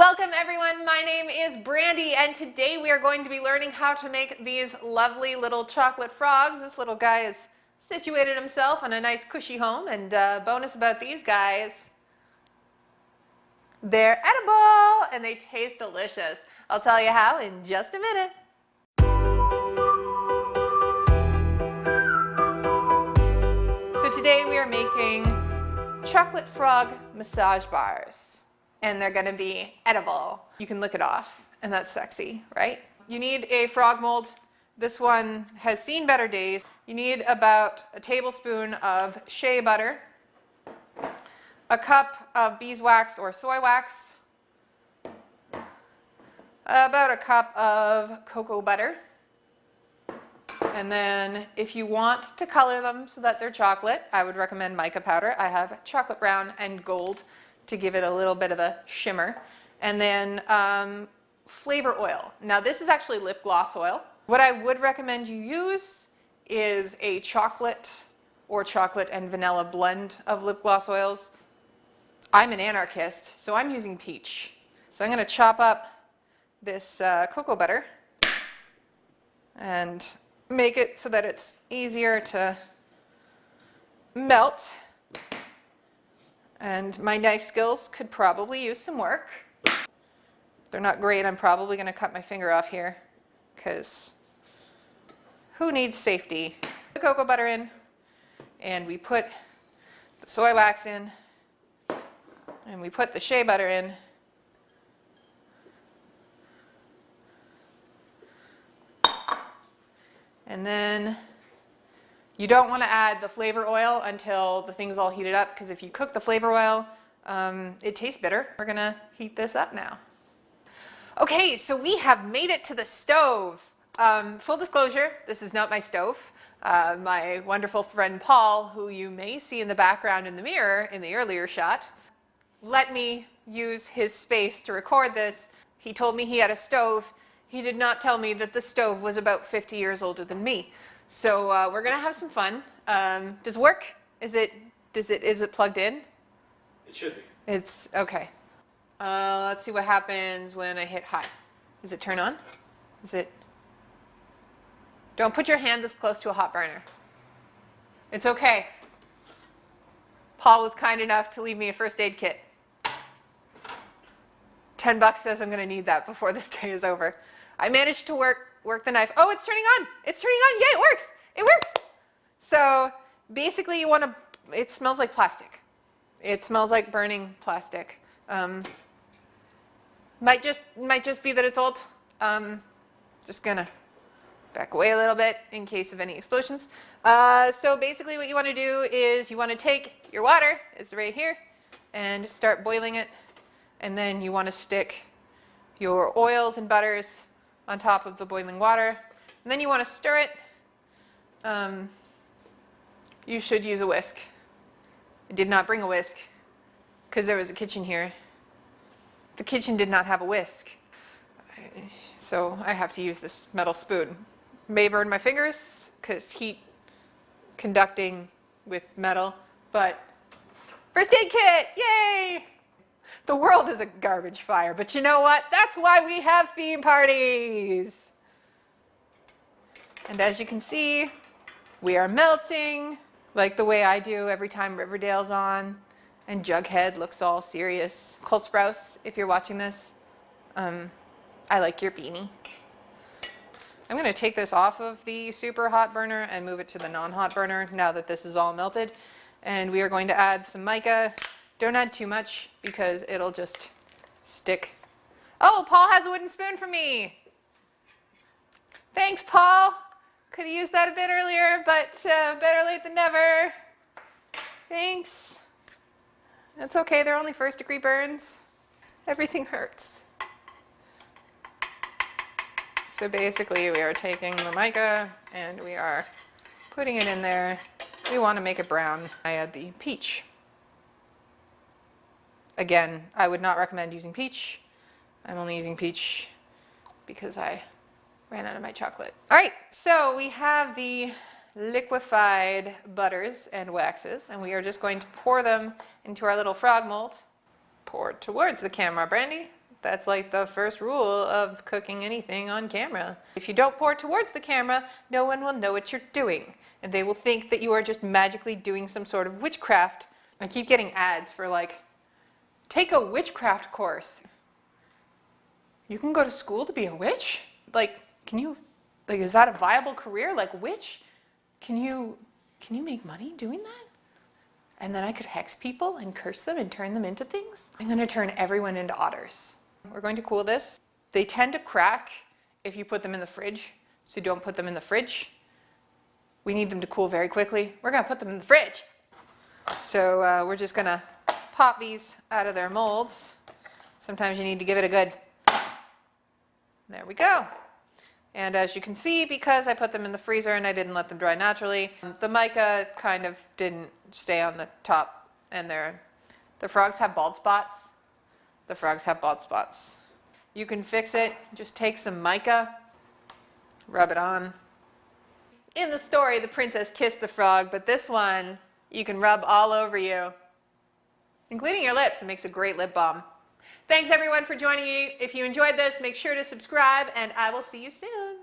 Welcome everyone, my name is Brandy and today we are going to be learning how to make these lovely little chocolate frogs. This little guy has situated himself in a nice cushy home, and bonus about these guys, they're edible and they taste delicious. I'll tell you how in just a minute. So today we are making chocolate frog massage bars. And they're going to be edible. You can lick it off, and that's sexy, right? You need a frog mold. This one has seen better days. You need about a tablespoon of shea butter, a cup of beeswax or soy wax, about a cup of cocoa butter, and then if you want to color them so that they're chocolate, I would recommend mica powder. I have chocolate brown and gold to give it a little bit of a shimmer. And then flavor oil. Now this is actually lip gloss oil. What I would recommend you use is a chocolate or chocolate and vanilla blend of lip gloss oils. I'm an anarchist, so I'm using peach. So I'm going to chop up this cocoa butter and make it so that it's easier to melt. And my knife skills could probably use some work. They're not great. I'm probably going to cut my finger off here because who needs safety? The cocoa butter in, and we put the soy wax in, and we put the shea butter in. And then you don't want to add the flavor oil until the thing's all heated up, because if you cook the flavor oil, it tastes bitter. We're going to heat this up now. Okay, so we have made it to the stove. Full disclosure, this is not my stove. My wonderful friend Paul, who you may see in the background in the mirror in the earlier shot, let me use his space to record this. He told me he had a stove. He did not tell me that the stove was about 50 years older than me. So we're gonna have some fun. Does it work? Is it plugged in? It should be. It's okay. Let's see what happens when I hit high. Does it turn on? Is it? Don't put your hand this close to a hot burner. It's okay. Paul was kind enough to leave me a first aid kit. $10 says I'm gonna need that before this day is over. I managed to work the knife. Oh, it's turning on. It's turning on. Yeah, it works. It works. So basically you want to, it smells like plastic. It smells like burning plastic. Might just be that it's old. Just gonna back away a little bit in case of any explosions. So basically what you want to do is you want to take your water, it's right here, and start boiling it. And then you want to stick your oils and butters on top of the boiling water. And then you want to stir it. You should use a whisk. I did not bring a whisk because there was a kitchen here. The kitchen did not have a whisk. So I have to use this metal spoon. May burn my fingers because heat conducting with metal, but first aid kit, yay! The world is a garbage fire, but you know what? That's why we have theme parties. And as you can see, we are melting like the way I do every time Riverdale's on, and Jughead looks all serious. Cole Sprouse, if you're watching this, I like your beanie. I'm going to take this off of the super hot burner and move it to the non-hot burner now that this is all melted. And we are going to add some mica. Don't add too much because it'll just stick. Oh, Paul has a wooden spoon for me. Thanks, Paul. Could have used that a bit earlier, but better late than never. Thanks. It's okay, they're only first-degree burns. Everything hurts. So basically we are taking the mica and we are putting it in there. We want to make it brown. I add the peach. Again, I would not recommend using peach. I'm only using peach because I ran out of my chocolate. All right, so we have the liquefied butters and waxes, and we are just going to pour them into our little frog mold. Pour it towards the camera, Brandy. That's like the first rule of cooking anything on camera. If you don't pour towards the camera, no one will know what you're doing. And they will think that you are just magically doing some sort of witchcraft. I keep getting ads for like, take a witchcraft course. You can go to school to be a witch? Like, is that a viable career? Like, witch? Can you make money doing that? And then I could hex people and curse them and turn them into things? I'm gonna turn everyone into otters. We're going to cool this. They tend to crack if you put them in the fridge, so don't put them in the fridge. We need them to cool very quickly. We're gonna put them in the fridge. So we're just gonna pop these out of their molds. Sometimes you need to give it a good, there we go. And as you can see, because I put them in the freezer and I didn't let them dry naturally, the mica kind of didn't stay on the top, and the frogs have bald spots. The frogs have bald spots. You can fix it. Just take some mica, rub it on. In the story, the princess kissed the frog, but this one, you can rub all over you, including your lips. It makes a great lip balm. Thanks everyone for joining me. If you enjoyed this, make sure to subscribe, and I will see you soon.